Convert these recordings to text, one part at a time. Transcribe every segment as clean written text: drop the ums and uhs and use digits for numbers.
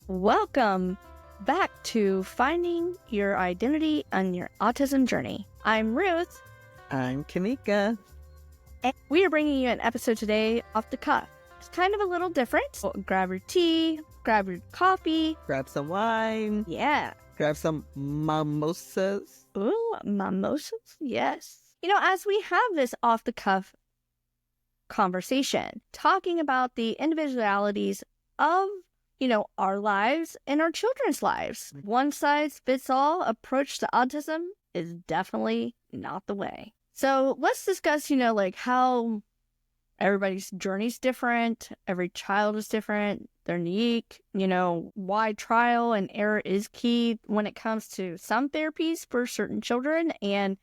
Welcome back to Finding Your Identity on Your Autism Journey. I'm Ruth. I'm Kanika. And we are bringing you an episode today off the cuff. It's kind of a little different. So grab your tea, grab your coffee. Grab some wine. Yeah. Grab some mimosas. Ooh, mimosas? Yes. As we have this off the cuff conversation, talking about the individualities of our lives and our children's lives. One size fits all approach to autism is definitely not the way. So let's discuss, how everybody's journey's different. Every child is different. They're unique. Why trial and error is key when it comes to some therapies for certain children, and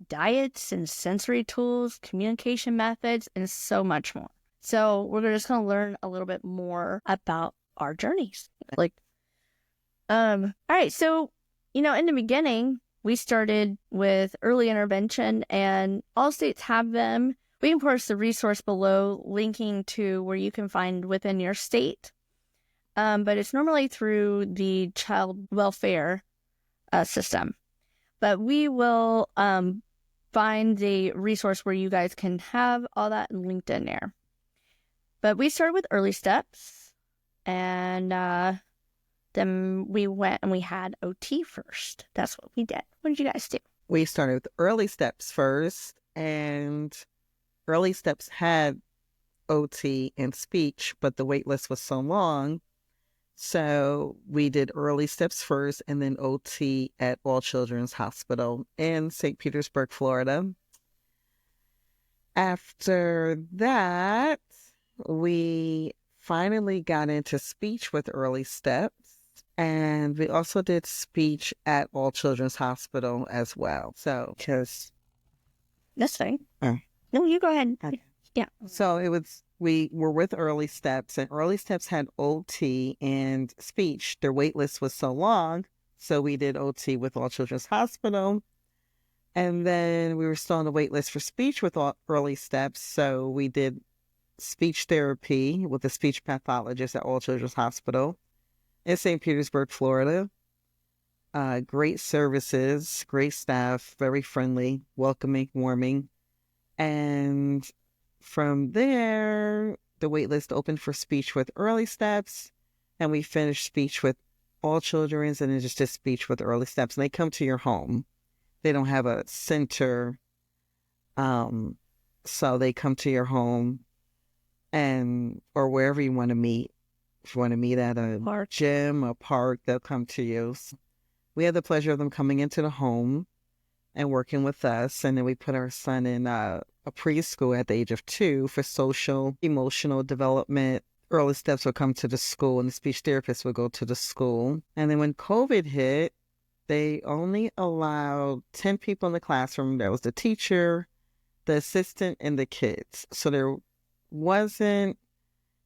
diets and sensory tools, communication methods, and so much more. So we're just going to learn a little bit more about our journeys. All right. So, in the beginning, we started with early intervention, and all states have them. We can post the resource below linking to where you can find within your state. But it's normally through the child welfare system. But we will find the resource where you guys can have all that linked in there. But we started with early steps. And then we went and we had OT first. That's what we did. What did you guys do? We started with early steps first, and early steps had OT and speech, but the wait list was so long. So we did early steps first and then OT at All Children's Hospital in St. Petersburg, Florida. After that, we finally got into speech with early steps, and we also did speech at All Children's Hospital as well. So, because that's fine. No, you go ahead. Okay. Yeah. So we were with early steps, and early steps had OT and speech. Their wait list was so long, so we did OT with All Children's Hospital, and then we were still on the wait list for speech with early steps, so we did speech therapy with a speech pathologist at All Children's Hospital in St. Petersburg, Florida. Great services, great staff, very friendly, welcoming, warming. And from there, the wait list opened for speech with early steps, and we finished speech with All Children's, and then just did speech with early steps. And they come to your home. They don't have a center, so they come to your home. Or wherever you want to meet. If you want to meet at a gym, a park, they'll come to you. So we had the pleasure of them coming into the home and working with us. And then we put our son in a preschool at the age of 2 for social, emotional development. Early steps would come to the school, and the speech therapist would go to the school. And then when COVID hit, they only allowed 10 people in the classroom. That was the teacher, the assistant, and the kids. So there wasn't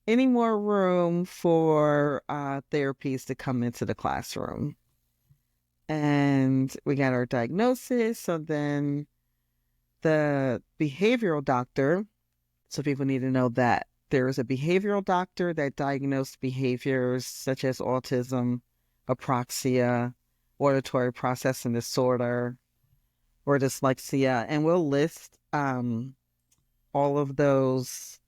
any more room for therapies to come into the classroom. And we got our diagnosis. So then the behavioral doctor, so people need to know that there is a behavioral doctor that diagnosed behaviors such as autism, apraxia, auditory processing disorder, or dyslexia. And we'll list all of those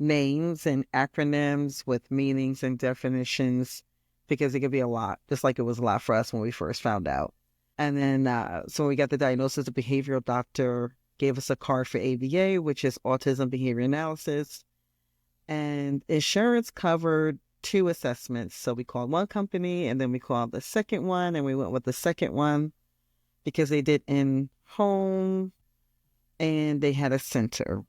names and acronyms with meanings and definitions, because it could be a lot, just like it was a lot for us when we first found out. And then, so when we got the diagnosis, the behavioral doctor gave us a card for ABA, which is Autism Behavior Analysis. And insurance covered 2 assessments. So we called one company, and then we called the second one, and we went with the second one because they did in-home and they had a center.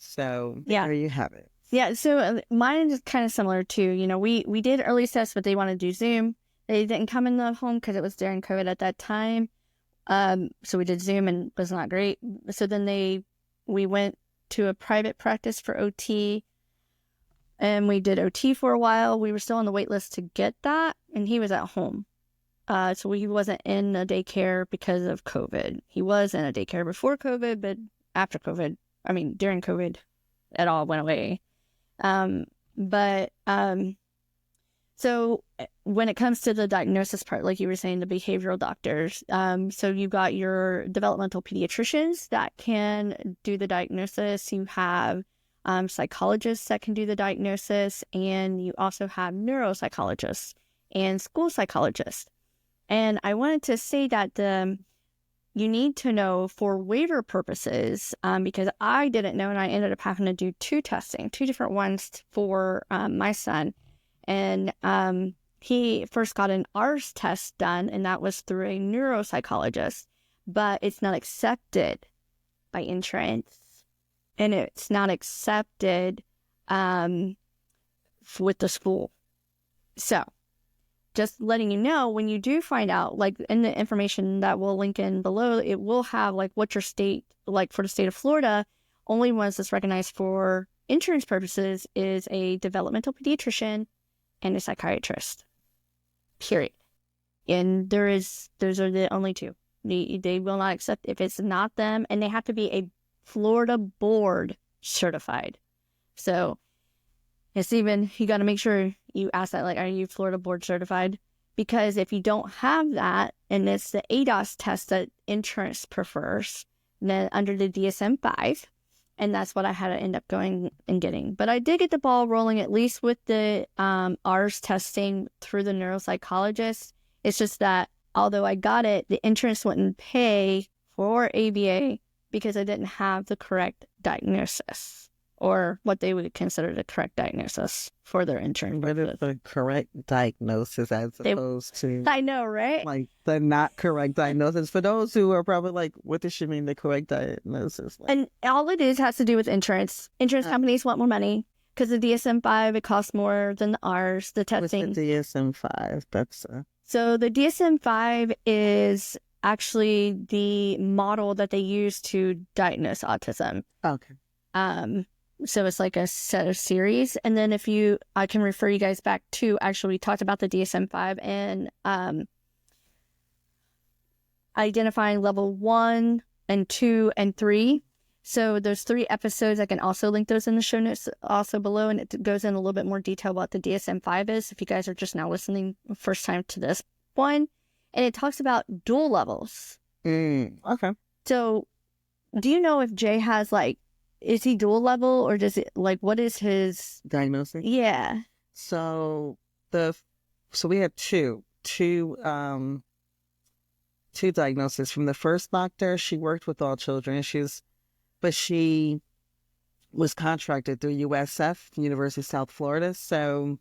So there you have it. Yeah, so mine is kind of similar too. We did early steps, but they wanted to do Zoom. They didn't come in the home because it was during COVID at that time. So we did Zoom, and it was not great. So then we went to a private practice for OT, and we did OT for a while. We were still on the wait list to get that, and he was at home. So he wasn't in a daycare because of COVID. He was in a daycare before COVID, but after COVID, during COVID, it all went away. So when it comes to the diagnosis part, like you were saying, the behavioral doctors, so you've got your developmental pediatricians that can do the diagnosis. You have psychologists that can do the diagnosis, and you also have neuropsychologists and school psychologists. And I wanted to say that you need to know for waiver purposes, because I didn't know, and I ended up having to do two different ones for my son. And he first got an ARS test done, and that was through a neuropsychologist, but it's not accepted by insurance, and it's not accepted with the school. So just letting you know, when you do find out, like in the information that we'll link in below, it will have like what your state, like for the state of Florida, only ones that's recognized for insurance purposes is a developmental pediatrician and a psychiatrist, period. And those are the only two. They will not accept if it's not them, and they have to be a Florida board certified. So it's even, you got to make sure you ask that, like, are you Florida board certified? Because if you don't have that, and it's the ADOS test that insurance prefers, then under the DSM-5, and that's what I had to end up going and getting. But I did get the ball rolling, at least with the ARS testing through the neuropsychologist. It's just that although I got it, the insurance wouldn't pay for ABA because I didn't have the correct diagnosis, or what they would consider the correct diagnosis for their insurance. What is the correct diagnosis as opposed to... I know, right? Like the not correct diagnosis. For those who are probably like, what does she mean, the correct diagnosis? Like, and all it is has to do with insurance. Insurance companies want more money because the DSM-5, it costs more than the ours, the testing. What's the DSM-5? That's... So the DSM-5 is actually the model that they use to diagnose autism. Okay. So it's like a set of series. And then I can refer you guys back to, actually, we talked about the DSM-5 and identifying level 1 and 2 and 3. So those 3 episodes, I can also link those in the show notes also below. And it goes in a little bit more detail about the DSM-5 is, if you guys are just now listening first time to this one. And it talks about dual levels. Okay. So do you know if Jay has is he dual level, or does it, what is his diagnosis? Yeah. So we had two diagnoses from the first doctor. She worked with all children. But she was contracted through USF, University of South Florida. So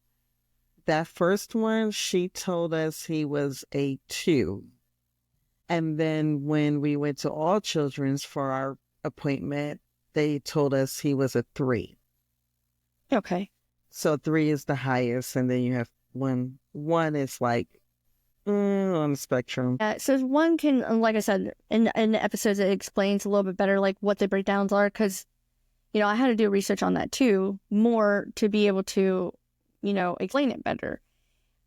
that first one, she told us he was a 2. And then when we went to all children's for our appointment, they told us he was a 3. Okay. So 3 is the highest, and then you have 1. 1 is on the spectrum. So 1 can, like I said, in the episodes, it explains a little bit better, what the breakdowns are, because, I had to do research on that too, more to be able to, explain it better.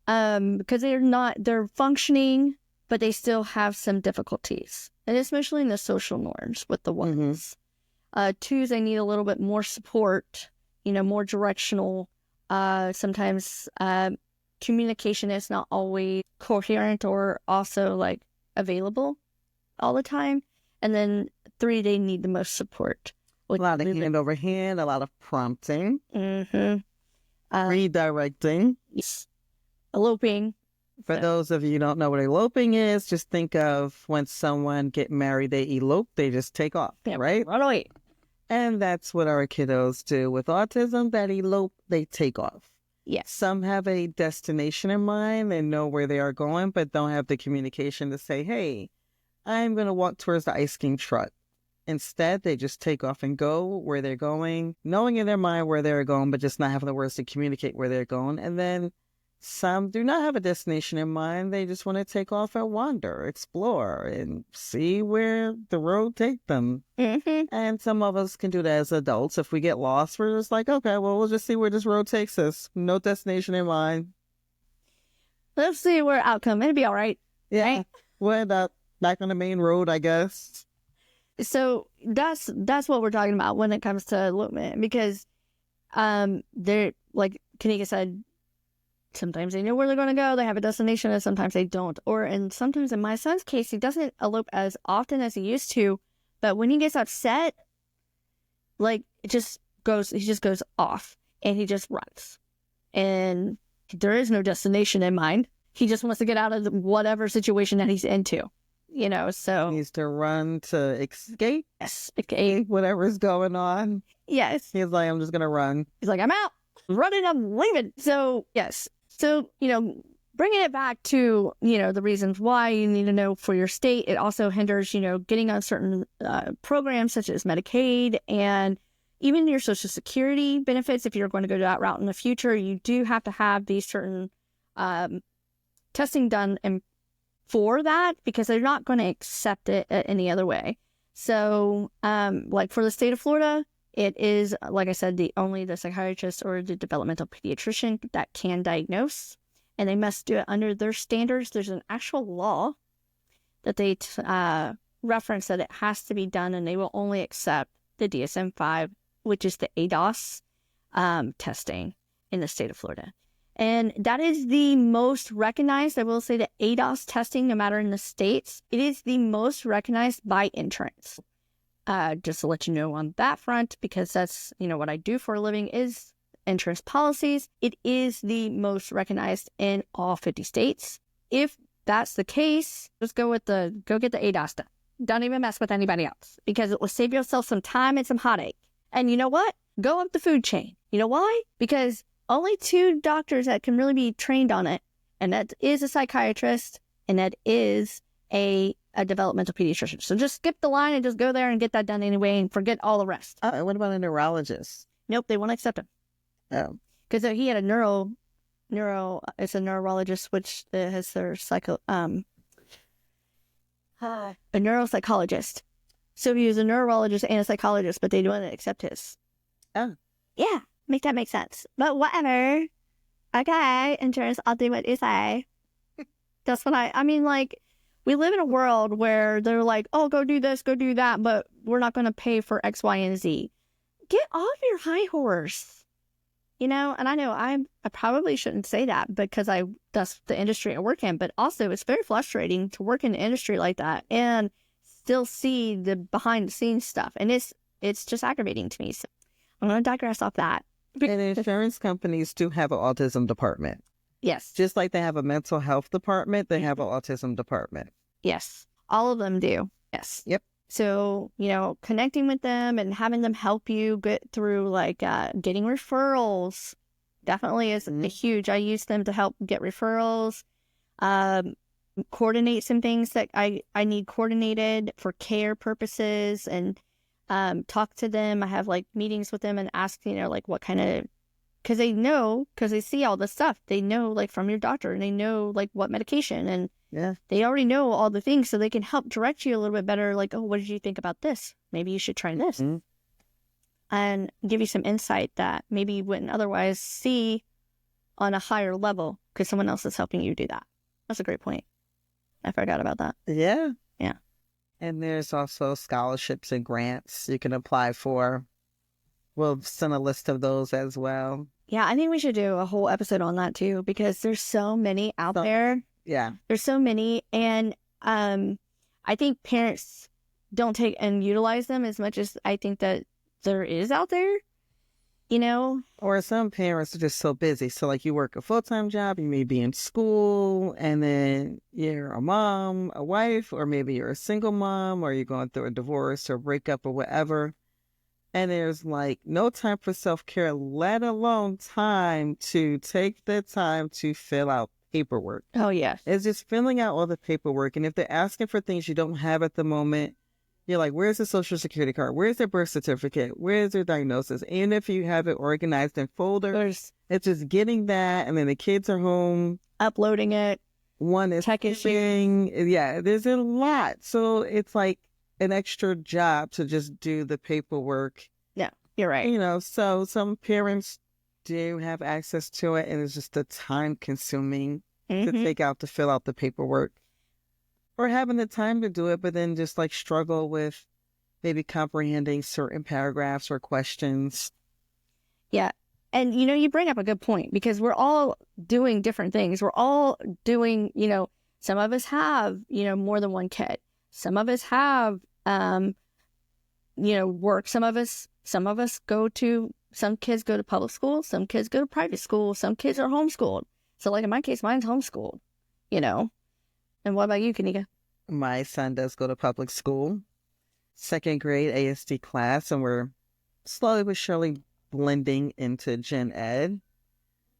Because they're functioning, but they still have some difficulties, and especially in the social norms with the 1s. 2s, they need a little bit more support, more directional. Sometimes communication is not always coherent or also available all the time. And then 3, they need the most support. A lot of hand over hand, a lot of prompting, redirecting, eloping. For those of you who don't know what eloping is, just think of when someone get married, they elope, they just take off, right? Run away. And that's what our kiddos do with autism, that elope, they take off. Yes. Some have a destination in mind and know where they are going, but don't have the communication to say, hey, I'm going to walk towards the ice cream truck. Instead, they just take off and go where they're going, knowing in their mind where they're going, but just not having the words to communicate where they're going. And then some do not have a destination in mind. They just want to take off and wander, explore, and see where the road takes them. And some of us can do that as adults. If we get lost, we're just like, okay, well, we'll just see where this road takes us. No destination in mind. Let's see where outcome. It'll be all right. Yeah. Right? We're back on the main road, I guess. So that's what we're talking about when it comes to elopement, because they're, like Kanika said, sometimes they know where they're going to go. They have a destination, and sometimes they don't. Sometimes in my son's case, he doesn't elope as often as he used to. But when he gets upset, like he just goes off and he just runs. And there is no destination in mind. He just wants to get out of whatever situation that he's into, so. He needs to run to escape. Yes. Escape. Whatever's going on. Yes. He's like, I'm just going to run. He's like, I'm out. I'm running. I'm leaving. So, yes. So, bringing it back to, the reasons why you need to know for your state, it also hinders, getting on certain programs such as Medicaid and even your Social Security benefits. If you're going to go that route in the future, you do have to have these certain testing done for that, because they're not going to accept it any other way. So, like for the state of Florida, it is, like I said, only the psychiatrist or the developmental pediatrician that can diagnose, and they must do it under their standards. There's an actual law that they reference that it has to be done, and they will only accept the DSM-5, which is the ADOS testing in the state of Florida. And that is the most recognized. I will say that ADOS testing, no matter in the states, it is the most recognized by insurance. Just to let you know on that front, because that's, what I do for a living is insurance policies. It is the most recognized in all 50 states. If that's the case, just go get the ADOS done. Don't even mess with anybody else, because it will save yourself some time and some heartache. And you know what? Go up the food chain. You know why? Because only 2 doctors that can really be trained on it, and that is a psychiatrist, and that is a developmental pediatrician. So just skip the line and just go there and get that done anyway, and forget all the rest. What about a neurologist? Nope, they won't accept him. Oh. Because he had it's a neurologist, which has their a neuropsychologist. So he was a neurologist and a psychologist, but they don't accept his. Oh. Yeah, make that make sense. But whatever. Okay, insurance, I'll do what you say. That's what I mean, like, we live in a world where they're like, oh, go do this, go do that, but we're not going to pay for X, Y, and Z. Get off your high horse. And I know I probably shouldn't say that, because that's the industry I work in, but also it's very frustrating to work in an industry like that and still see the behind the scenes stuff. And it's just aggravating to me. So I'm going to digress off that. And insurance companies do have an autism department. Yes. Just like they have a mental health department, they have an autism department. Yes. All of them do. Yes. Yep. So, connecting with them and having them help you get through, like, getting referrals definitely is a huge. I use them to help get referrals, coordinate some things that I need coordinated for care purposes, and talk to them. I have, like, meetings with them and ask, like, what kind of, because they see all this stuff. They know, like, from your doctor, and they know, like, what medication, and they already know all the things, so they can help direct you a little bit better. Like, oh, what did you think about this? Maybe you should try this. And give you some insight that maybe you wouldn't otherwise see on a higher level, because someone else is helping you do that. That's a great point. I forgot about that. Yeah. Yeah. And there's also scholarships and grants you can apply for. We'll send a list of those as well. Yeah, I think we should do a whole episode on that too, because there's so many out there. Yeah. There's so many. And I think parents don't take and utilize them as much as I think that there is out there, Or some parents are just so busy. So, like, you work a full-time job, you may be in school, and then you're a mom, a wife, or maybe you're a single mom, or you're going through a divorce or breakup or whatever. And there's, like, no time for self-care, let alone time to take the time to fill out paperwork. Oh, yeah. It's just filling out all the paperwork. And if they're asking for things you don't have at the moment, you're like, where's the Social Security card? Where's the birth certificate? Where's your diagnosis? And if you have it organized in folders, it's just getting that. And then the kids are home. Uploading it. One is checking. Yeah, there's a lot. So it's like an extra job to just do the paperwork. Yeah, you're right. So some parents do have access to it, and it's just the time consuming to fill out the paperwork, or having the time to do it, but then just like struggle with maybe comprehending certain paragraphs or questions. Yeah. And, you bring up a good point because we're all doing different things. We're all doing, some of us have, more than one kid. Some of us have, work. Some of us some kids go to public school. Some kids go to private school. Some kids are homeschooled. So like in my case, mine's homeschooled, And what about you, Kanika? My son does go to public school, 2nd grade ASD class, and we're slowly but surely blending into Gen Ed.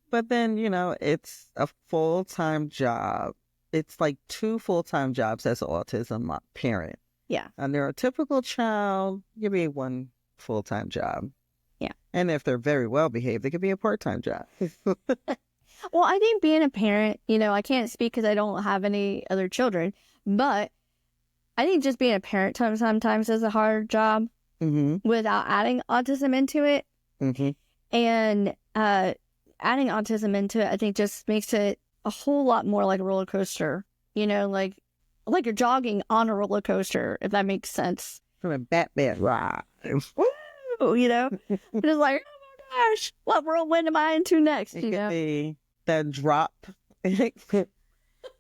But then, it's a full-time job. It's like 2 full-time jobs as an autism parent. Yeah. A neurotypical child, give me 1 full-time job. Yeah. And if they're very well behaved, it could be a part-time job. Well, I think being a parent, I can't speak because I don't have any other children, but I think just being a parent sometimes is a hard job without adding autism into it. Mm-hmm. And adding autism into it, I think just makes it a whole lot more like a roller coaster, like you're jogging on a roller coaster, if that makes sense. From a Batman ride. Woo, just like, oh my gosh, what whirlwind am I into next? It could be that drop.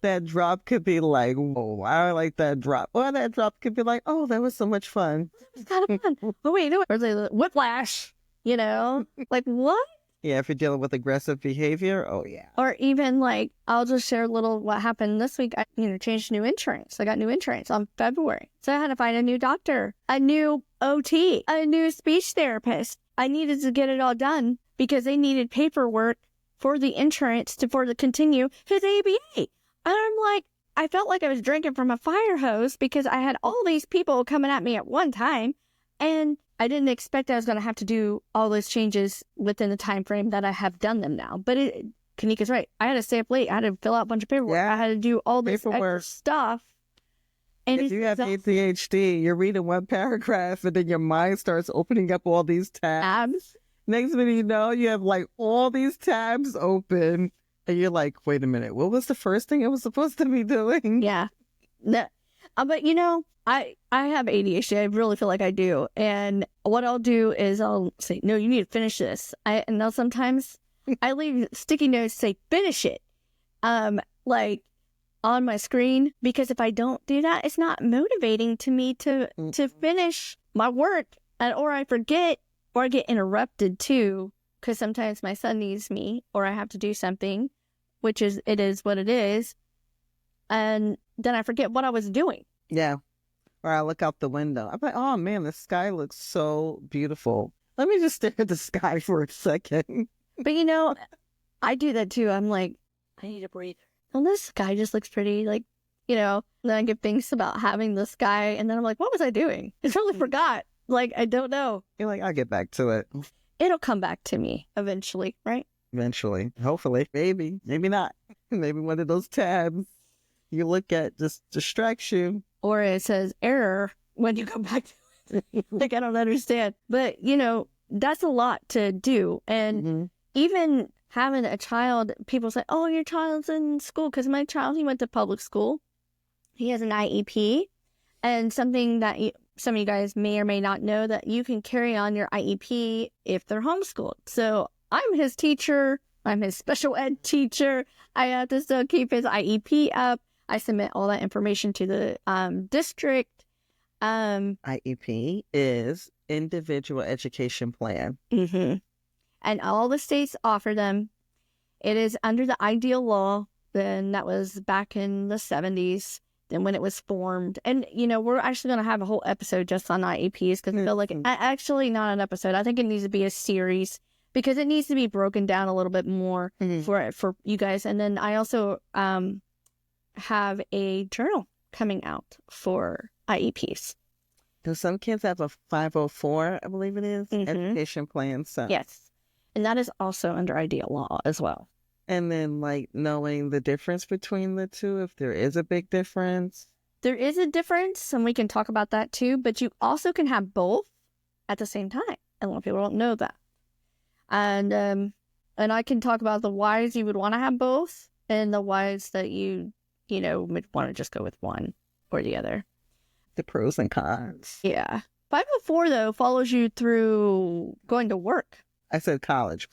That drop could be like, whoa, I like that drop. Or that drop could be like, oh, that was so much fun. It was kind of fun. But wait, no, or like whiplash, like what? Yeah, if you're dealing with aggressive behavior, oh yeah. Or even like, I'll just share a little what happened this week. I, changed new insurance. I got new insurance on February. So I had to find a new doctor, a new OT, a new speech therapist. I needed to get it all done because they needed paperwork for the insurance to continue his ABA. And I'm like, I felt like I was drinking from a fire hose because I had all these people coming at me at one time. And I didn't expect I was going to have to do all those changes within the time frame that I have done them now. But Kanika's right. I had to stay up late. I had to fill out a bunch of paperwork. Yeah. I had to do all this extra stuff. And if you have ADHD, you're reading one paragraph and then your mind starts opening up all these tabs. Next minute you know, you have like all these tabs open. And you're like, wait a minute, what was the first thing I was supposed to be doing? Yeah. No. But I have ADHD. I really feel like I do. And what I'll do is I'll say, no, you need to finish this. And now sometimes I leave sticky notes say, finish it. Like on my screen, because if I don't do that, it's not motivating to me to finish my work, or I forget, or I get interrupted too, because sometimes my son needs me, or I have to do something, it is what it is, and then I forget what I was doing. Yeah. Or I look out the window. I'm like, oh man, the sky looks so beautiful. Let me just stare at the sky for a second. But I do that too. I'm like, I need a breather. And this sky just looks pretty, then I get things about having the sky, and then I'm like, what was I doing? I totally forgot. I don't know. You're like, I'll get back to it. It'll come back to me eventually, right? Eventually. Hopefully. Maybe. Maybe not. Maybe one of those tabs you look at just distracts you. Or it says error when you go back to it. I don't understand. But, that's a lot to do. And even having a child, people say, oh, your child's in school. Because my child, he went to public school. He has an IEP. And something that some of you guys may or may not know, that you can carry on your IEP if they're homeschooled. So I'm his teacher. I'm his special ed teacher. I have to still keep his IEP up. I submit all that information to the district. IEP is Individual Education Plan. Mm-hmm. And all the states offer them. It is under the ideal law. Then that was back in the 70s. Then when it was formed. And, we're actually going to have a whole episode just on IEPs because I feel like actually not an episode. I think it needs to be a series because it needs to be broken down a little bit more for you guys. And then I also have a journal coming out for IEPs. Do some kids have a 504, I believe it is, education plan? So. Yes. And that is also under ideal law as well. And then, knowing the difference between the two, if there is a big difference. There is a difference, and we can talk about that too, but you also can have both at the same time. And a lot of people don't know that. And I can talk about the whys you would want to have both, and the whys that you would want to just go with one or the other. The pros and cons. Yeah. 504, though, follows you through going to work. I said college.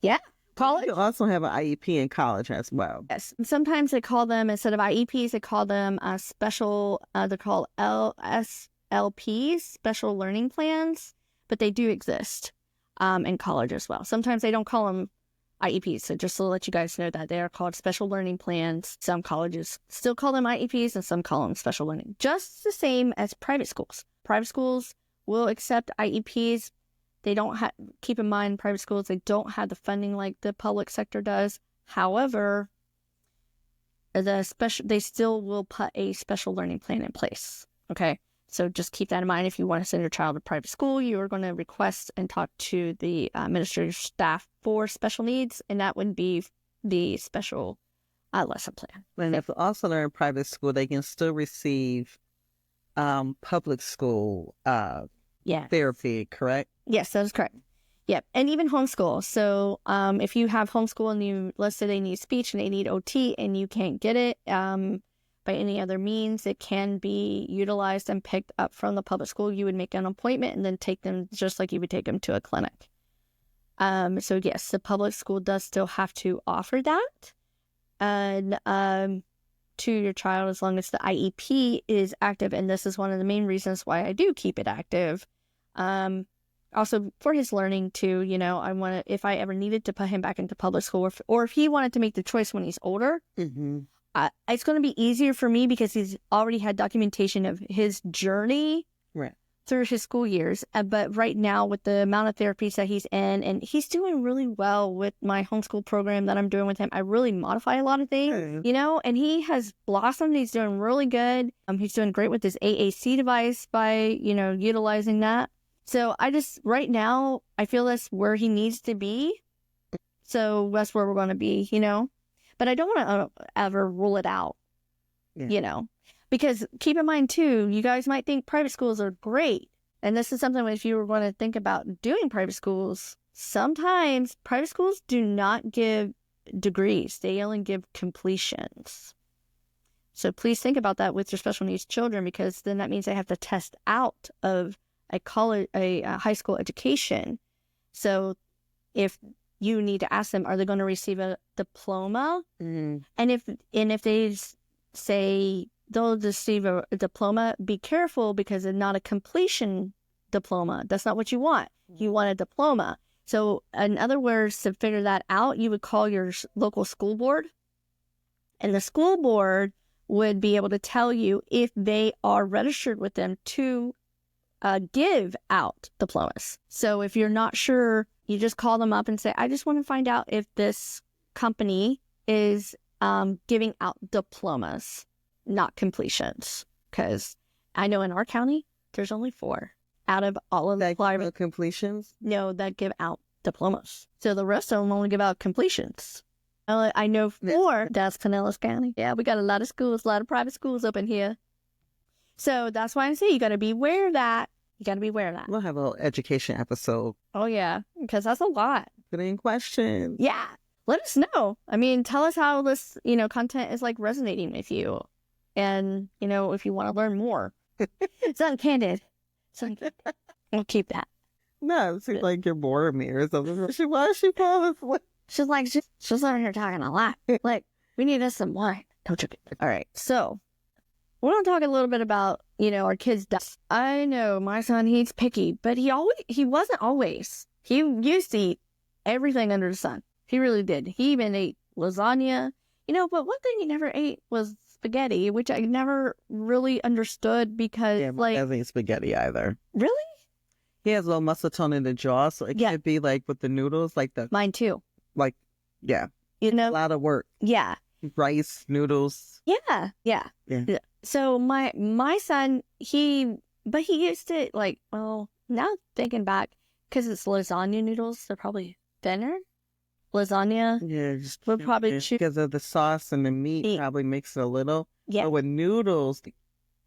Yeah. College. You also have an IEP in college as well. Yes. Sometimes they call them, instead of IEPs, they call them special, they're called LSLPs, special learning plans, but they do exist in college as well. Sometimes they don't call them IEPs, so just to let you guys know that they are called special learning plans. Some colleges still call them IEPs and some call them special learning. Just the same as private schools. Private schools will accept IEPs. They don't have, keep in mind, private schools, they don't have the funding like the public sector does. However, they still will put a special learning plan in place. Okay. So just keep that in mind. If you want to send your child to private school, you are going to request and talk to the administrative staff for special needs, and that would be the special lesson plan. And if also they're in private school, they can still receive public school therapy, correct? Yes, that is correct. Yep, and even homeschool. So if you have homeschool and let's say they need speech and they need OT and you can't get it by any other means, it can be utilized and picked up from the public school. You would make an appointment and then take them just like you would take them to a clinic. So yes, the public school does still have to offer that and to your child as long as the IEP is active. And this is one of the main reasons why I do keep it active. Also for his learning too, I want to, if I ever needed to put him back into public school or if he wanted to make the choice when he's older, it's going to be easier for me because he's already had documentation of his journey through his school years. But right now with the amount of therapies that he's in, and he's doing really well with my homeschool program that I'm doing with him, I really modify a lot of things, and he has blossomed. He's doing really good. He's doing great with his AAC device by, utilizing that. So right now, I feel that's where he needs to be. So that's where we're going to be, But I don't want to ever rule it out, Because keep in mind, too, you guys might think private schools are great. And this is something if you were going to think about doing private schools, sometimes private schools do not give degrees. They only give completions. So please think about that with your special needs children, because then that means they have to test out of a high school education. So if you need to ask them, are they going to receive a diploma? And if they say they'll receive a diploma, be careful because it's not a completion diploma. That's not what you want. You want a diploma. So in other words, to figure that out, you would call your local school board, and the school board would be able to tell you if they are registered with them to give out diplomas. So if you're not sure, you just call them up and say, I just want to find out if this company is giving out diplomas, not completions. Because I know in our county, there's only 4 out of all of the private completions. No, that give out diplomas. So the rest of them only give out completions. I know 4. That's Pinellas County. Yeah, we got a lot of schools, a lot of private schools up in here. So that's why I say you got to be aware of that. We'll have a little education episode. Oh, yeah, because that's a lot. Put in questions. Yeah. Let us know. I mean, tell us how this, content is like resonating with you. And, if you want to learn more. It's uncandid. We'll keep that. No, it seems like you're bored of me or something. Why is she calling this? She's like, she's over here talking a lot. Like, we need us some wine. Don't you? All right. So, we're going to talk a little bit about, our kids' diet. I know my son, he's picky, but he wasn't always. He used to eat everything under the sun. He really did. He even ate lasagna, but one thing he never ate was spaghetti, which I never really understood because, he doesn't eat spaghetti either. Really? He has a little muscle tone in the jaw, so it could be like with the noodles, like the... Mine too. Like, yeah. A lot of work. Yeah. Rice, noodles. Yeah. So my son, he used to now thinking back, because it's lasagna noodles, they're probably thinner. Lasagna. Yeah. Just would probably because of the sauce and the meat probably makes it a little. Yeah. But with noodles.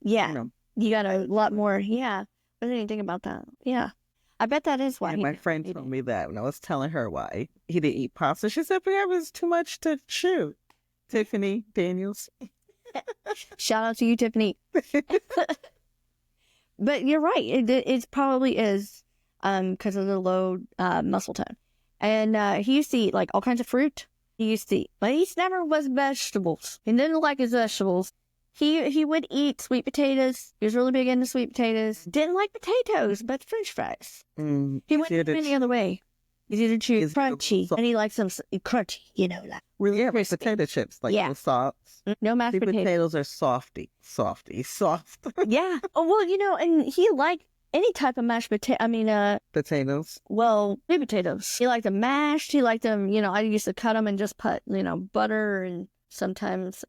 Yeah. You got a lot more. Yeah. I didn't even think about that. Yeah. I bet that is why. My friend told me that when I was telling her why he didn't eat pasta. She said, but it was too much to chew. Tiffany Daniels. Shout out to you, Tiffany. But you're right. It probably is because of the low muscle tone. And he used to eat like all kinds of fruit. He used to eat, but he never was vegetables. He didn't like his vegetables. He would eat sweet potatoes. He was really big into sweet potatoes. Didn't like potatoes, but French fries. He went any other way. He's either too crunchy, and he likes them crunchy, you know, like really crispy. Potato chips, like the sauce. No mashed potatoes are soft. Yeah. Oh well, you know, and he liked any type of mashed potato. I mean, potatoes. Well, sweet potatoes. He liked them mashed. He liked them. You know, I used to cut them and just put butter and sometimes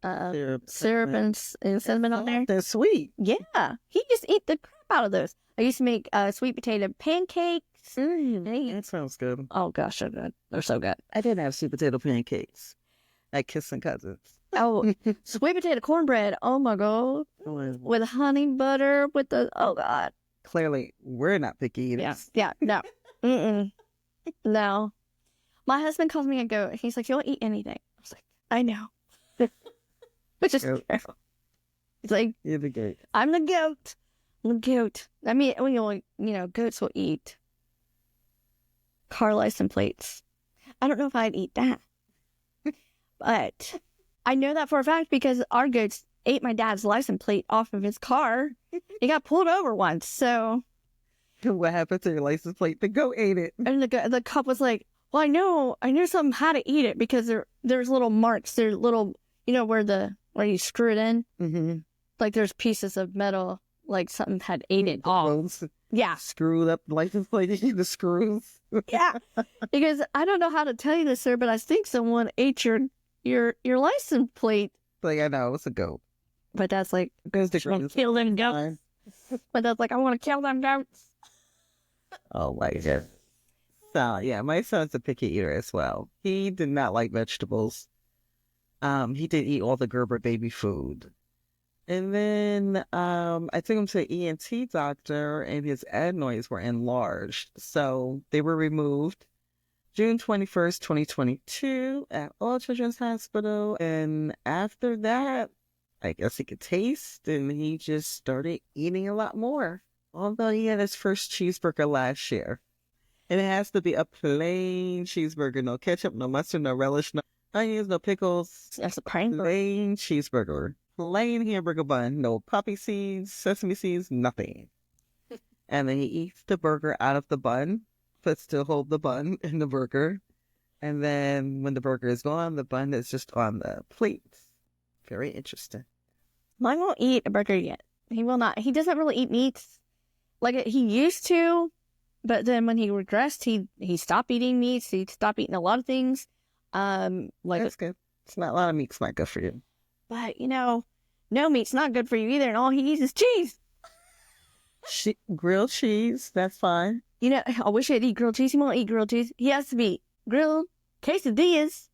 syrup and cinnamon on there. They're sweet. Yeah, he just eat the crap out of those. I used to make sweet potato pancakes. That sounds good. Oh gosh, they're good. They're so good. I did have sweet potato pancakes at Kissing Cousins. Oh, sweet potato cornbread. Oh my god, with honey butter. Oh god. Clearly, we're not picky eaters. Yeah. No. No. My husband calls me a goat. He's like, "You'll eat anything." I was like, "I know." Which is careful. He's like, "You're the goat." I'm the goat. I'm the goat. I mean, goats will eat car license plates. I don't know if I'd eat that, but I know that for a fact because our goats ate my dad's license plate off of his car. He got pulled over once. So, what happened to your license plate? The goat ate it, and the cop was like, "Well, I know something how to eat it because there's little marks. There's little, where you screw it in. Mm-hmm. Like there's pieces of metal, like something had ate it off. Yeah, screwed up license plate. You see the screws? Yeah, because I don't know how to tell you this, sir, but I think someone ate your license plate. Like I know it's a goat, but that's like kill them goats. But that's like I want to kill them goats. Oh my god. So yeah, my son's a picky eater as well. He did not like vegetables. He did eat all the Gerber baby food. And then I took him to an ENT doctor and his adenoids were enlarged. So they were removed June 21st, 2022 at All Children's Hospital. And after that, I guess he could taste and he just started eating a lot more. Although he had his first cheeseburger last year. And it has to be a plain cheeseburger. No ketchup, no mustard, no relish, no onions, no pickles. That's a plain cheeseburger. Plain hamburger bun. No poppy seeds, sesame seeds, nothing. And then he eats the burger out of the bun, but still hold the bun in the burger. And then when the burger is gone, the bun is just on the plate. Very interesting. Mine won't eat a burger yet. He will not. He doesn't really eat meats. Like he used to. But then when he regressed, he stopped eating meats. He stopped eating a lot of things. That's good. It's not a lot of meat's not good for you. But no meat's not good for you either. And all he eats is cheese. Grilled cheese, that's fine. I wish I'd eat grilled cheese. He won't eat grilled cheese. He has to be grilled quesadillas.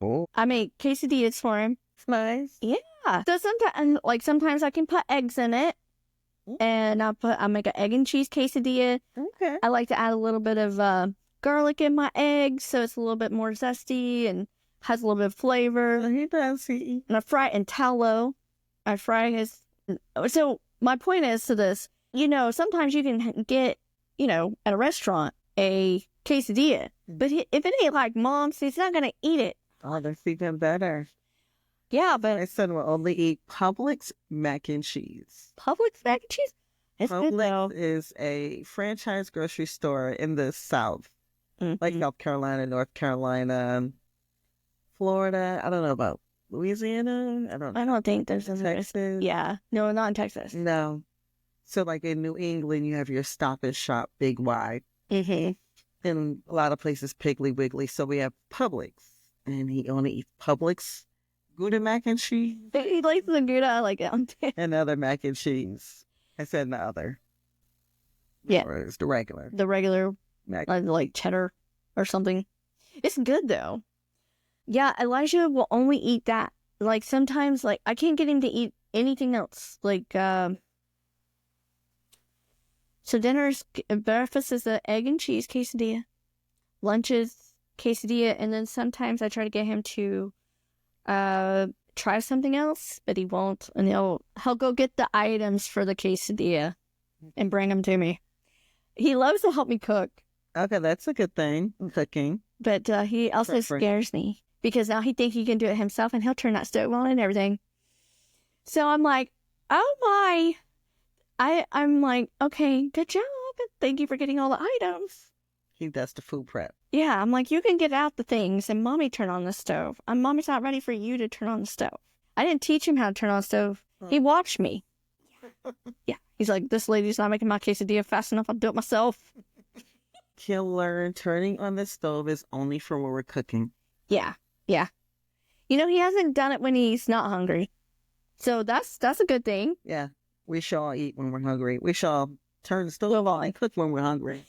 Oh. I make quesadillas for him. It's nice. Yeah. So sometimes I can put eggs in it. And I'll make an egg and cheese quesadilla. Okay. I like to add a little bit of garlic in my eggs so it's a little bit more zesty and has a little bit of flavor. He does. And I fry it in tallow. I fry his... So my point is to this, sometimes you can get, at a restaurant, a quesadilla. But if it ain't like Mom's, he's not going to eat it. Oh, that's even better. Yeah, but my son will only eat Publix mac and cheese. Publix mac and cheese? It's Publix good though. Is a franchise grocery store in the South, like South Carolina, North Carolina, Florida. I don't know about Louisiana. I don't think there's a Texas. Yeah, no, not in Texas. No. So like in New England, you have your Stop and Shop, Big Y. Mm-hmm. In a lot of places, Piggly Wiggly. So we have Publix, and he only eats Publix Gouda mac and cheese. He likes the Gouda. I like it. And other mac and cheese. I said the other. Yeah. Or it's the regular. The regular, mac. Like cheddar or something. It's good though. Yeah, Elijah will only eat that. Like sometimes, I can't get him to eat anything else. So breakfast is an egg and cheese quesadilla. Lunch is quesadilla. And then sometimes I try to get him to try something else, but he won't, and he'll go get the items for the quesadilla and bring them to me. He loves to help me cook. Okay, that's a good thing. Cooking. But he also scares me because now he thinks he can do it himself and he'll turn that stove on and everything. So I'm like, oh my. I'm like, okay, good job. Thank you for getting all the items. He does the food prep. Yeah, I'm like, you can get out the things and mommy turn on the stove. Mommy's not ready for you to turn on the stove. I didn't teach him how to turn on the stove. He watched me. Yeah. He's like, this lady's not making my quesadilla fast enough. I'll do it myself. He'll learn turning on the stove is only for when we're cooking. Yeah. Yeah. You know, he hasn't done it when he's not hungry. So that's a good thing. Yeah. We shall all eat when we're hungry. We shall turn the stove on and cook when we're hungry.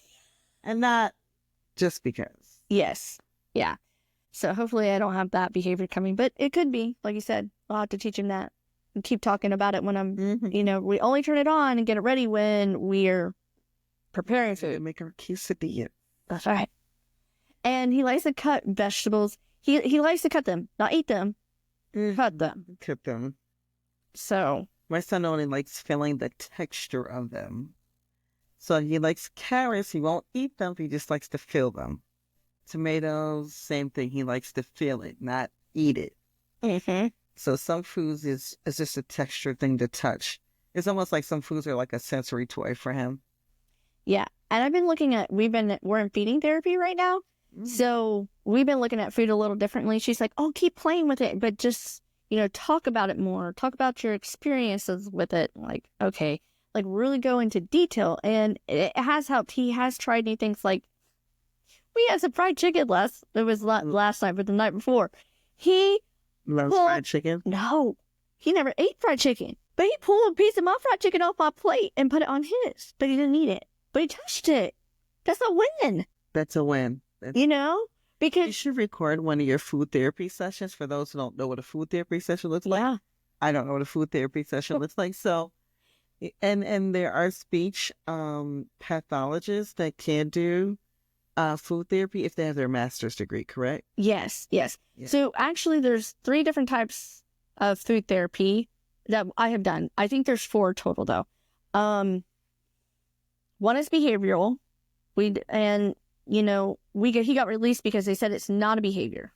And not just because. Yes. Yeah. So hopefully I don't have that behavior coming. But it could be. Like you said, I'll have to teach him that. And keep talking about it when I'm, we only turn it on and get it ready when we're preparing food. Make our quesadilla. That's right. And he likes to cut vegetables. He likes to cut them, not eat them. Cut them. Cut them. So. My son only likes feeling the texture of them. So he likes carrots. He won't eat them. He just likes to feel them. Tomatoes, same thing. He likes to feel it, not eat it. Mm-hmm. So some foods is just a texture thing to touch. It's almost like some foods are like a sensory toy for him. Yeah. And I've been looking at, we're in feeding therapy right now. So we've been looking at food a little differently. She's like, oh, keep playing with it, but just, talk about it more. Talk about your experiences with it. Like, okay, like really go into detail. And it has helped. He has tried new things. Like we had some fried chicken last night, but the night before. He loves fried chicken? No, he never ate fried chicken. But he pulled a piece of my fried chicken off my plate and put it on his. But he didn't eat it. But he touched it. That's a win. That's a win. Because you should record one of your food therapy sessions for those who don't know what a food therapy session looks like. Yeah. I don't know what a food therapy session looks like. So, and there are speech pathologists that can do food therapy if they have their master's degree, correct? Yes. Yeah. So actually there's 3 different types of food therapy that I have done. I think there's 4 total though. One is behavioral. He got released because they said it's not a behavior.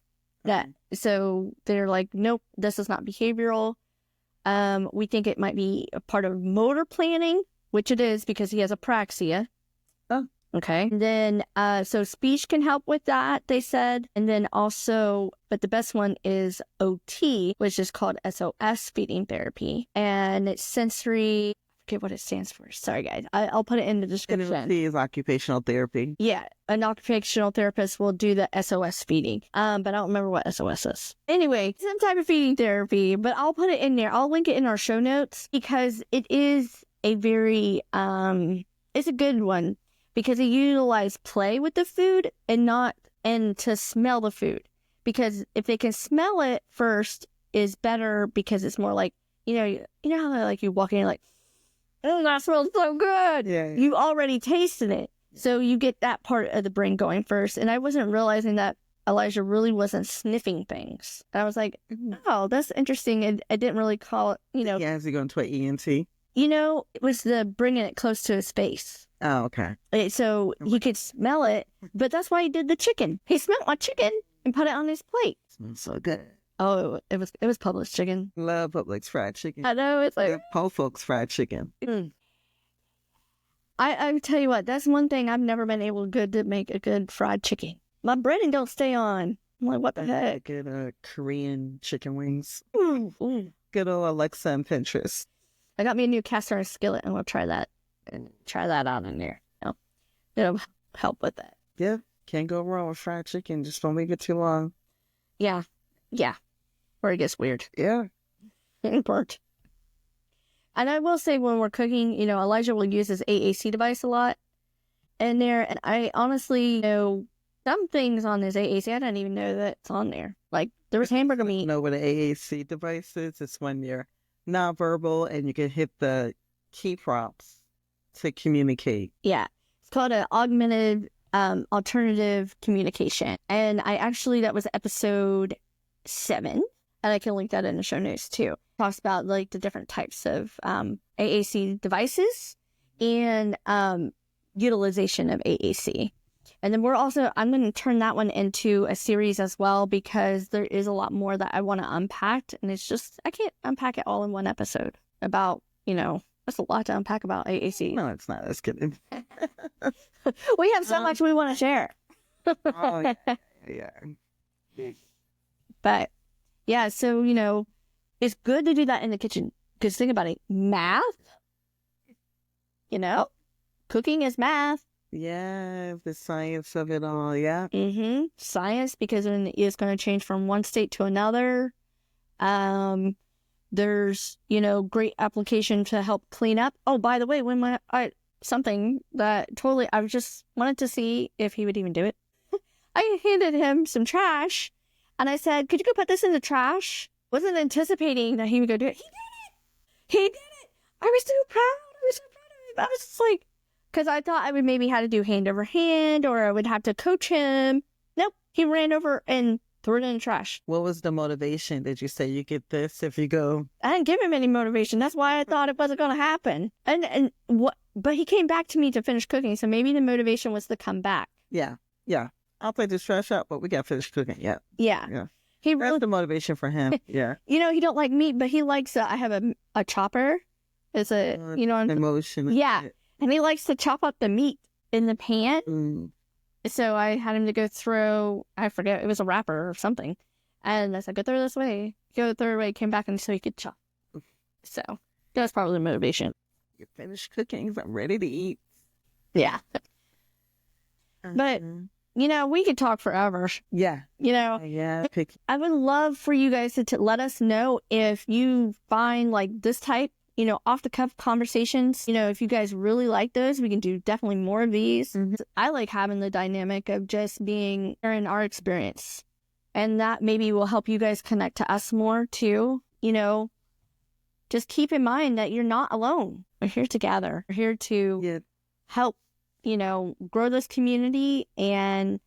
So they're like, nope, this is not behavioral. We think it might be a part of motor planning, which it is because he has apraxia. Oh. Okay. And then, so speech can help with that, they said. And then also, but the best one is OT, which is called SOS feeding therapy. And it's sensory, I forget what it stands for. Sorry, guys. I'll put it in the description. And OT is occupational therapy. Yeah. An occupational therapist will do the SOS feeding. But I don't remember what SOS is. Anyway, some type of feeding therapy, but I'll put it in there. I'll link it in our show notes because it is a very, it's a good one. Because they utilize play with the food and to smell the food. Because if they can smell it first is better because it's more like, you know how like you walk in and like, oh, that smells so good. Yeah. You already tasted it. So you get that part of the brain going first. And I wasn't realizing that Elijah really wasn't sniffing things. And I was like, oh, that's interesting. And I didn't really call it, Yeah, is he going to an ENT? It was the bringing it close to his face. Oh, okay. So he could smell it, but that's why he did the chicken. He smelled my chicken and put it on his plate. Smells so good. Oh, it was Publix chicken. Love Publix fried chicken. I know, it's like Whole Folks fried chicken. I tell you what, that's one thing I've never been able to make a good fried chicken. My breading don't stay on. I'm like, what the heck? Good Korean chicken wings. Ooh. Good old Alexa and Pinterest. I got me a new cast iron skillet and we'll try that out in there. It'll help with that. Yeah, can't go wrong with fried chicken. Just don't leave it too long. Yeah. Or it gets weird. Yeah. Burnt. And I will say when we're cooking, Elijah will use his AAC device a lot in there. And I honestly know some things on his AAC. I didn't even know that it's on there. Like there was hamburger meat. You know what an AAC device is? It's when you're nonverbal and you can hit the key prompts to communicate. Yeah. It's called an augmented alternative communication. And that was episode 7. And I can link that in the show notes too. Talks about like the different types of AAC devices and utilization of AAC. And then I'm going to turn that one into a series as well, because there is a lot more that I want to unpack. And it's just, I can't unpack it all in one episode about, that's a lot to unpack about AAC. No, it's not. That's kidding. We have so much we want to share. Oh, yeah. But yeah, so, it's good to do that in the kitchen. Because think about it, math, cooking is math. Yeah, the science of it all, yeah. Science, because it's going to change from one state to another. There's, great application to help clean up. Oh, by the way, something that totally, I just wanted to see if he would even do it. I handed him some trash, and I said, could you go put this in the trash? Wasn't anticipating that he would go do it. He did it! I was so proud of him. I was just like, because I thought I would maybe have to do hand over hand, or I would have to coach him. Nope, he ran over and threw it in the trash. What was the motivation? Did you say you get this if you go? I didn't give him any motivation. That's why I thought it wasn't going to happen. But he came back to me to finish cooking, so maybe the motivation was to come back. Yeah. I'll take this trash out, but we got to finish cooking. Yeah. That's the motivation for him. Yeah. He don't like meat, but he likes. I have a chopper. It's emotion. Yeah, and he likes to chop up the meat in the pan. So I had him to go throw. I forget, it was a wrapper or something, and I said, "Go throw this way." Go throw it away. Came back and so he could chop. So that was probably the motivation. You finished cooking. I'm ready to eat. Yeah. But. We could talk forever. Yeah. Yeah. I would love for you guys to let us know if you find like this type, off the cuff conversations. If you guys really like those, we can do definitely more of these. I like having the dynamic of just being in our experience. And that maybe will help you guys connect to us more too. Just keep in mind that you're not alone. We're here together. We're here to help grow this community. And,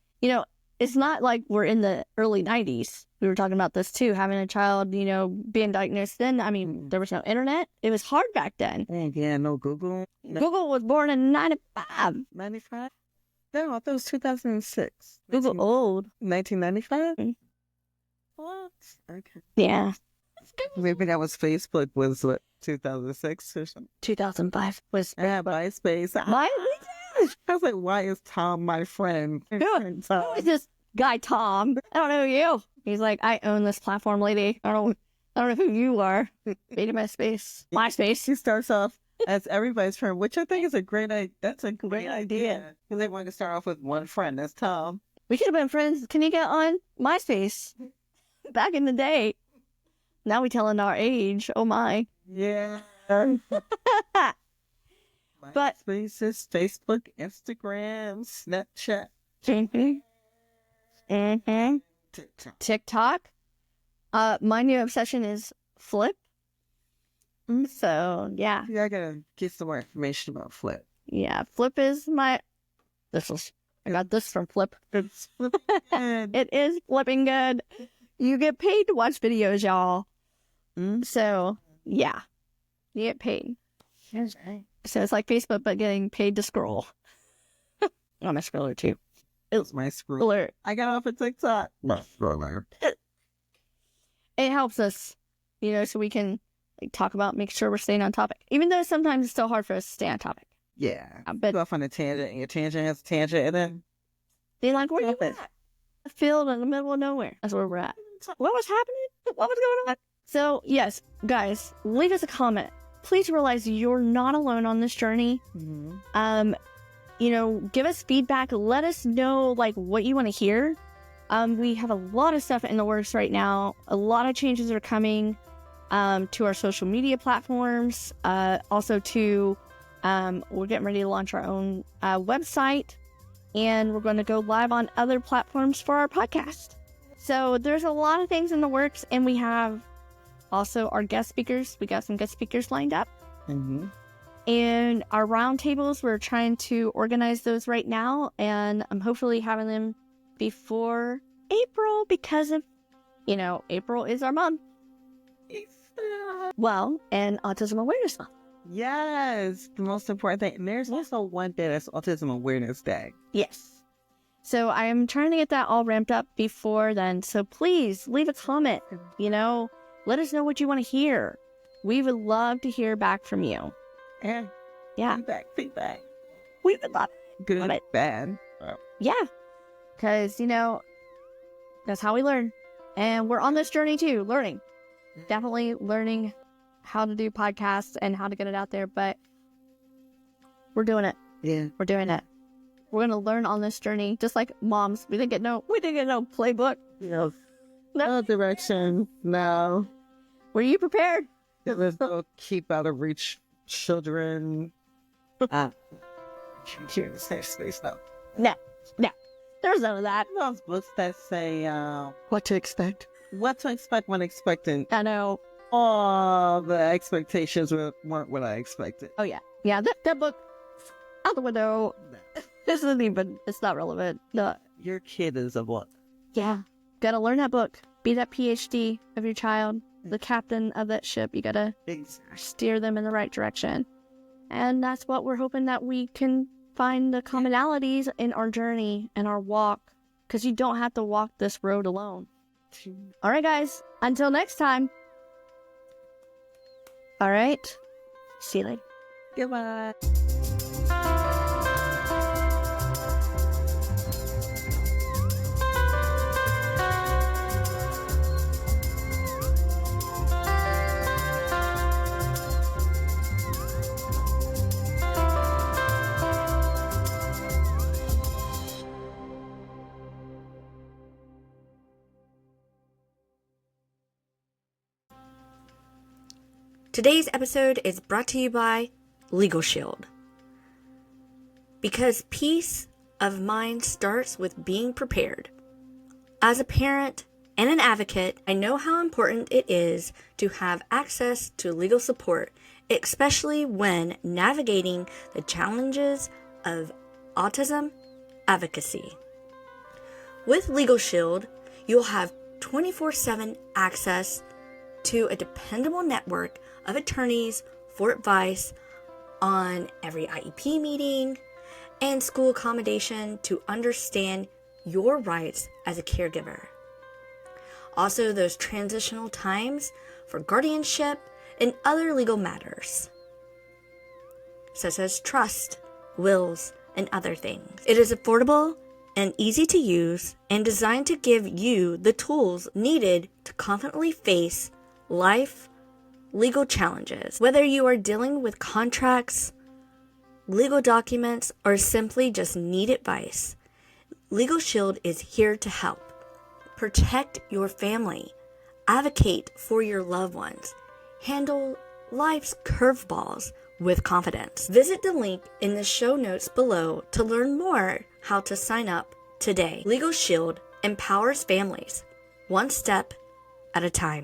it's not like we're in the early 90s. We were talking about this too, having a child, being diagnosed then. I mean, there was no internet. It was hard back then. Yeah, no Google. No. Google was born in 95. 95? No, I thought it was 2006. Google old. 1995? What? Okay. Yeah. Maybe that was Facebook was what, 2006 or something? 2005 was. Yeah, MySpace. I was like, why is Tom my friend? Who is this guy, Tom? I don't know you. He's like, I own this platform, lady. I don't know who you are. Beta MySpace. He starts off as everybody's friend, which I think is a great idea. That's a great idea. Because they want to start off with one friend. That's Tom. We could have been friends, Kanika, on MySpace back in the day. Now we telling our age. Oh my. Yeah. But Spaces, Facebook, Instagram, Snapchat, TikTok. My new obsession is Flip. So yeah. I gotta get some more information about Flip. Yeah, Flip is I got this from Flip. It's flipping good. It is flipping good. You get paid to watch videos, y'all. So yeah, you get paid. So it's like Facebook, but getting paid to scroll. I'm a scroller too. It's my scroller. I got off of TikTok. My scroller. It helps us, so we can make sure we're staying on topic. Even though sometimes it's still hard for us to stay on topic. Yeah. But go off on a tangent, and your tangent has a tangent, and then they're like, where you at? A field in the middle of nowhere. That's where we're at. What was happening? What was going on? So, yes, guys, leave us a comment. Please realize you're not alone on this journey. Give us feedback. Let us know what you want to hear. We have a lot of stuff in the works right now. A lot of changes are coming to our social media platforms. Also to we're getting ready to launch our own website, and we're going to go live on other platforms for our podcast. So there's a lot of things in the works, and we have also our guest speakers. We got some guest speakers lined up. And our roundtables, we're trying to organize those right now, and I'm hopefully having them before April, because of, April is our month. Well, and Autism Awareness Month. Yes, the most important thing. And there's also one day that's Autism Awareness Day. Yes. So I am trying to get that all ramped up before then. So please leave a comment, let us know what you want to hear. We would love to hear back from you. Yeah. Yeah. Feedback. We would love it. Good, Love it. bad. Yeah. Because, that's how we learn. And we're on this journey too, learning. Definitely learning how to do podcasts and how to get it out there. But we're doing it. Yeah. We're doing it. We're going to learn on this journey, just like moms. We didn't get no playbook. No direction. No. Were you prepared? There's no keep out of reach children. Safe space though. No. There's none of that. Those books that say what to expect. What to expect when expecting. I know. All the expectations weren't what I expected. Oh yeah. Yeah, that book out the window. No. It's not relevant. No. Your kid is a book. Yeah. Gotta learn that book. Be that PhD of your child, the captain of that ship. You gotta steer them in the right direction. And that's what we're hoping, that we can find the commonalities in our journey and our walk. Because you don't have to walk this road alone. All right, guys. Until next time. All right. See you later. Goodbye. Today's episode is brought to you by Legal Shield. Because peace of mind starts with being prepared. As a parent and an advocate, I know how important it is to have access to legal support, especially when navigating the challenges of autism advocacy. With Legal Shield, you'll have 24/7 access to a dependable network of attorneys for advice on every IEP meeting and school accommodation to understand your rights as a caregiver. Also, those transitional times for guardianship and other legal matters, such as trust, wills, and other things. It is affordable and easy to use and designed to give you the tools needed to confidently face life legal challenges. Whether you are dealing with contracts, legal documents, or simply just need advice, Legal Shield is here to help. Protect your family, advocate for your loved ones, handle life's curveballs with confidence. Visit the link in the show notes below to learn more how to sign up today. Legal Shield empowers families, one step at a time.